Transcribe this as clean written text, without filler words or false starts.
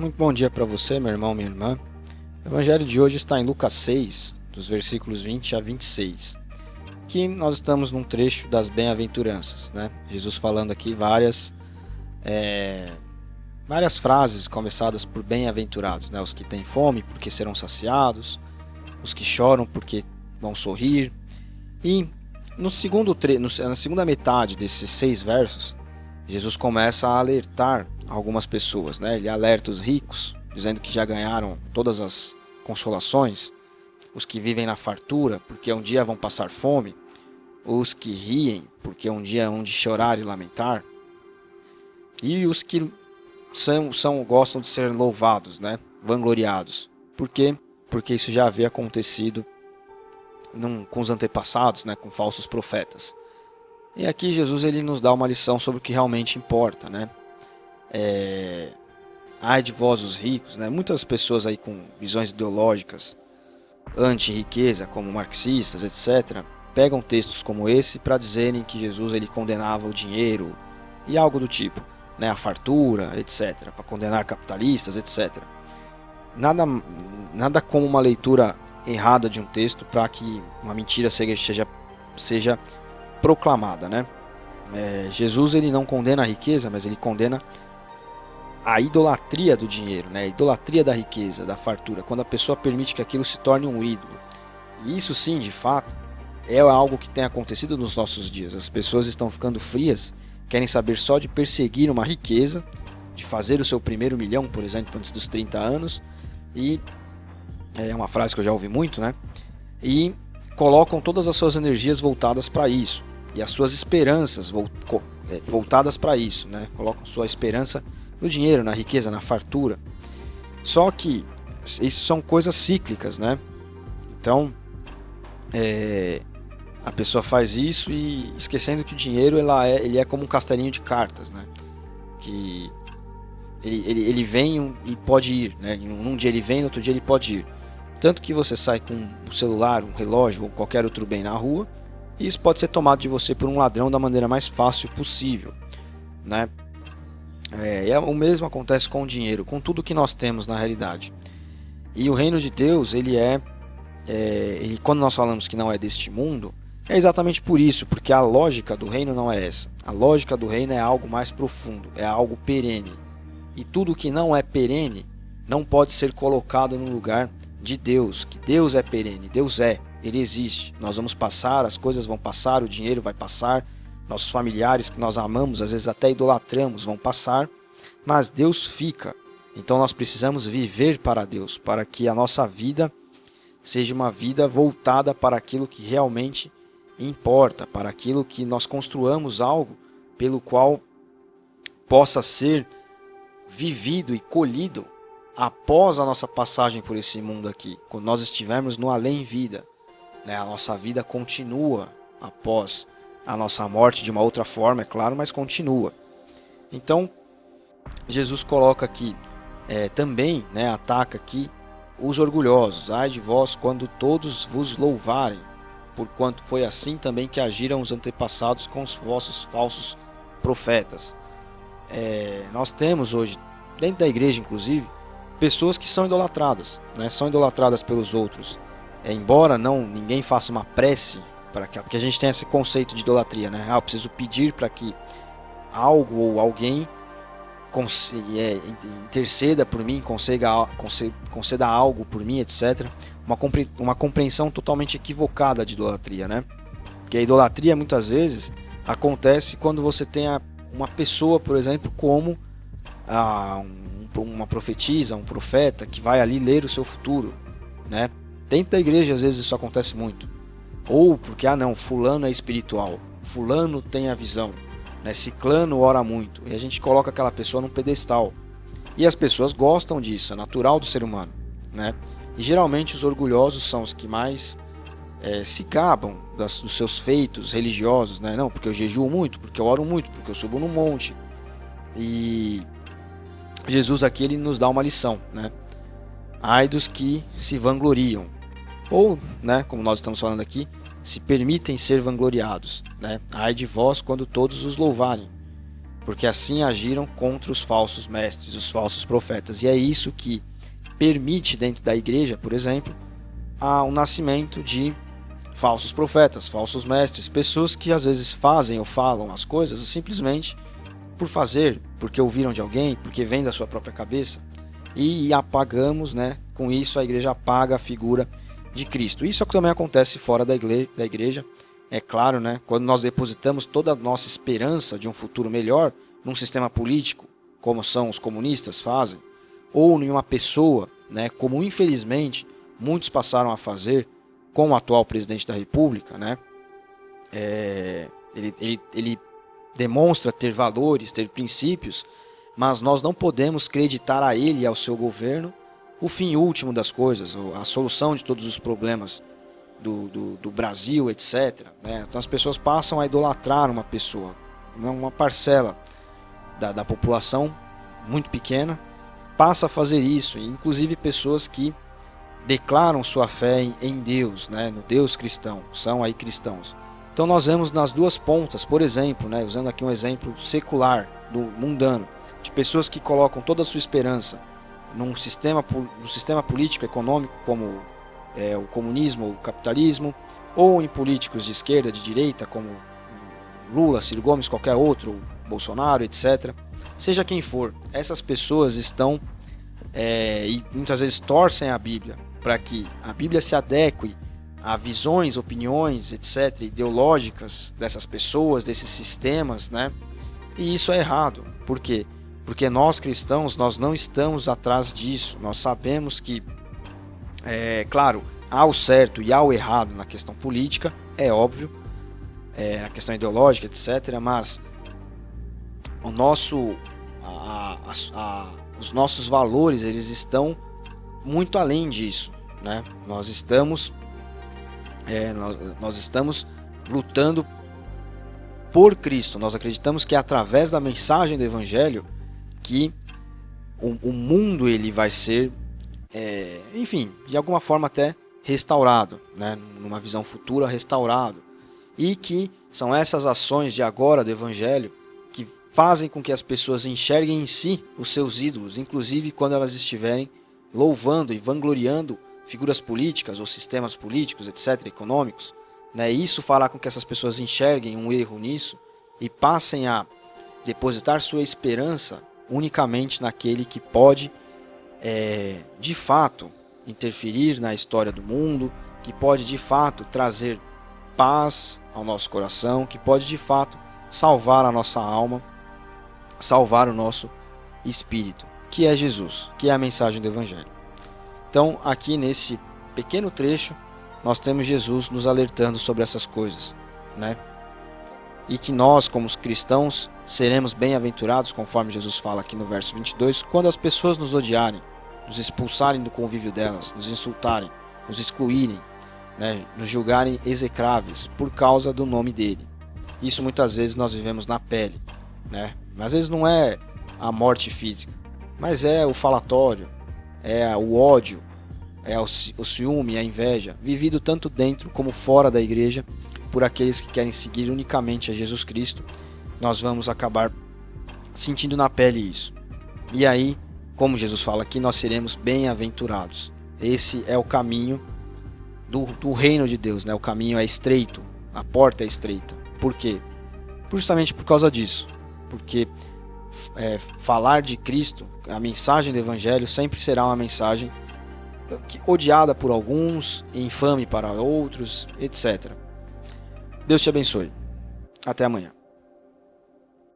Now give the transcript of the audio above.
Muito bom dia para você, meu irmão, minha irmã. O evangelho de hoje está em Lucas 6, dos versículos 20 a 26, que nós estamos num trecho das bem-aventuranças, né? Jesus falando aqui várias frases começadas por bem-aventurados, né? Os que têm fome porque serão saciados, os que choram porque vão sorrir. E na segunda metade desses 6 versos, Jesus começa a alertar algumas pessoas, né? Ele alerta os ricos, dizendo que já ganharam todas as consolações, os que vivem na fartura, porque um dia vão passar fome, os que riem, porque um dia hão de chorar e lamentar, e os que gostam de ser louvados, né? Vangloriados. Por quê? Porque isso já havia acontecido com os antepassados, né? Com falsos profetas. E aqui Jesus ele nos dá uma lição sobre o que realmente importa, né? Ai de vós os ricos, né? Muitas pessoas aí com visões ideológicas anti-riqueza, como marxistas, etc., pegam textos como esse para dizerem que Jesus ele condenava o dinheiro e algo do tipo, né? A fartura, etc., para condenar capitalistas, etc. Nada como uma leitura errada de um texto para que uma mentira seja proclamada, né? Jesus ele não condena a riqueza, mas ele condena a idolatria do dinheiro, né? A idolatria da riqueza, da fartura, quando a pessoa permite que aquilo se torne um ídolo. E isso sim, de fato, é algo que tem acontecido nos nossos dias. As pessoas estão ficando frias, querem saber só de perseguir uma riqueza, de fazer o seu primeiro milhão, por exemplo, antes dos 30 anos, e é uma frase que eu já ouvi muito, né? E colocam todas as suas energias voltadas para isso, e as suas esperanças voltadas para isso, né? Colocam sua esperança no dinheiro, na riqueza, na fartura. Só que isso são coisas cíclicas, né? Então, a pessoa faz isso e esquecendo que o dinheiro ele é como um castelinho de cartas, né? Que ele vem e pode ir, né? Num dia ele vem, no outro dia ele pode ir. Tanto que você sai com um celular, um relógio ou qualquer outro bem na rua, e isso pode ser tomado de você por um ladrão da maneira mais fácil possível, né? O mesmo acontece com o dinheiro, com tudo que nós temos na realidade. E o reino de Deus, quando nós falamos que não é deste mundo, é exatamente por isso, porque a lógica do reino não é essa. A lógica do reino é algo mais profundo, é algo perene. E tudo que não é perene não pode ser colocado no lugar de Deus, que Deus é perene, Ele existe. Nós vamos passar, as coisas vão passar, o dinheiro vai passar, nossos familiares que nós amamos, às vezes até idolatramos, vão passar, mas Deus fica. Então nós precisamos viver para Deus, para que a nossa vida seja uma vida voltada para aquilo que realmente importa, para aquilo que nós construamos algo pelo qual possa ser vivido e colhido após a nossa passagem por esse mundo aqui, quando nós estivermos no além-vida, né? A nossa vida continua após a nossa morte de uma outra forma, é claro, mas continua. Então, Jesus coloca aqui, também, né, ataca aqui os orgulhosos. Ai de vós quando todos vos louvarem, porquanto foi assim também que agiram os antepassados com os vossos falsos profetas. Nós temos hoje, dentro da igreja inclusive, pessoas que são idolatradas, né? São idolatradas pelos outros. Embora ninguém faça uma prece, porque a gente tem esse conceito de idolatria, né? Eu preciso pedir para que algo ou alguém interceda por mim, conceda algo por mim, etc. Uma compreensão totalmente equivocada de idolatria, né? Porque a idolatria muitas vezes acontece quando você tem uma pessoa, por exemplo, como uma profetisa, um profeta, que vai ali ler o seu futuro, né? Dentro da igreja às vezes isso acontece muito. Ou porque, fulano é espiritual, fulano tem a visão, né? Ciclano ora muito, e a gente coloca aquela pessoa num pedestal. E as pessoas gostam disso, é natural do ser humano, né? E geralmente os orgulhosos são os que mais se gabam dos seus feitos religiosos, né? Não, porque eu jejuo muito, porque eu oro muito, porque eu subo no monte. E Jesus aqui ele nos dá uma lição, né? Ai dos que se vangloriam, ou, né, como nós estamos falando aqui, se permitem ser vangloriados, né? Ai de vós quando todos os louvarem. porque assim agiram contra os falsos mestres, os falsos profetas. E é isso que permite dentro da igreja, por exemplo, o nascimento de falsos profetas, falsos mestres, pessoas que às vezes fazem ou falam as coisas simplesmente por fazer, porque ouviram de alguém, porque vem da sua própria cabeça, e apagamos, né? Com isso a igreja apaga a figura de Cristo. Isso também acontece fora da igreja, é claro, né? Quando nós depositamos toda a nossa esperança de um futuro melhor num sistema político, como são os comunistas fazem, ou em uma pessoa, né? Como infelizmente muitos passaram a fazer com o atual presidente da República, né? Ele demonstra ter valores, ter princípios, mas nós não podemos acreditar a ele e ao seu governo o fim último das coisas, a solução de todos os problemas do Brasil, etc. Né? Então as pessoas passam a idolatrar uma pessoa, uma parcela da população muito pequena passa a fazer isso, inclusive pessoas que declaram sua fé em Deus, né? No Deus cristão, são aí cristãos. Então nós vemos nas duas pontas, por exemplo, né? Usando aqui um exemplo secular, mundano, de pessoas que colocam toda a sua esperança num sistema político econômico como o comunismo ou o capitalismo, ou em políticos de esquerda, de direita, como Lula, Ciro Gomes, qualquer outro, Bolsonaro, etc. Seja quem for, essas pessoas estão e muitas vezes torcem a Bíblia para que a Bíblia se adeque a visões, opiniões, etc., ideológicas dessas pessoas, desses sistemas, né? E isso é errado. Por quê? Porque nós cristãos, nós não estamos atrás disso. Nós sabemos que, claro, há o certo e há o errado na questão política, é óbvio, na questão ideológica, etc., mas o nosso, os nossos valores, eles estão muito além disso, né? Nós estamos lutando por Cristo. Nós acreditamos que é através da mensagem do Evangelho que o mundo ele vai ser, enfim, de alguma forma até restaurado, né? Numa visão futura, restaurado. E que são essas ações de agora do Evangelho que fazem com que as pessoas enxerguem em si os seus ídolos, inclusive quando elas estiverem louvando e vangloriando figuras políticas ou sistemas políticos, etc., econômicos, né? Isso fará com que essas pessoas enxerguem um erro nisso e passem a depositar sua esperança unicamente naquele que pode, de fato, interferir na história do mundo, que pode, de fato, trazer paz ao nosso coração, que pode, de fato, salvar a nossa alma, salvar o nosso espírito, que é Jesus, que é a mensagem do Evangelho. Então, aqui nesse pequeno trecho, nós temos Jesus nos alertando sobre essas coisas, né? E que nós, como os cristãos, seremos bem-aventurados, conforme Jesus fala aqui no verso 22, quando as pessoas nos odiarem, nos expulsarem do convívio delas, nos insultarem, nos excluírem, né? Nos julgarem execráveis por causa do nome dele. Isso muitas vezes nós vivemos na pele, né? Às vezes não é a morte física, mas é o falatório, é o ódio, é o ciúme, a inveja, vivido tanto dentro como fora da igreja, por aqueles que querem seguir unicamente a Jesus Cristo. Nós vamos acabar sentindo na pele isso. E aí, como Jesus fala aqui, nós seremos bem-aventurados. Esse é o caminho do reino de Deus, né? O caminho é estreito, a porta é estreita. Por quê? Justamente por causa disso. Porque falar de Cristo, a mensagem do Evangelho sempre será uma mensagem odiada por alguns, infame para outros, etc. Deus te abençoe. Até amanhã.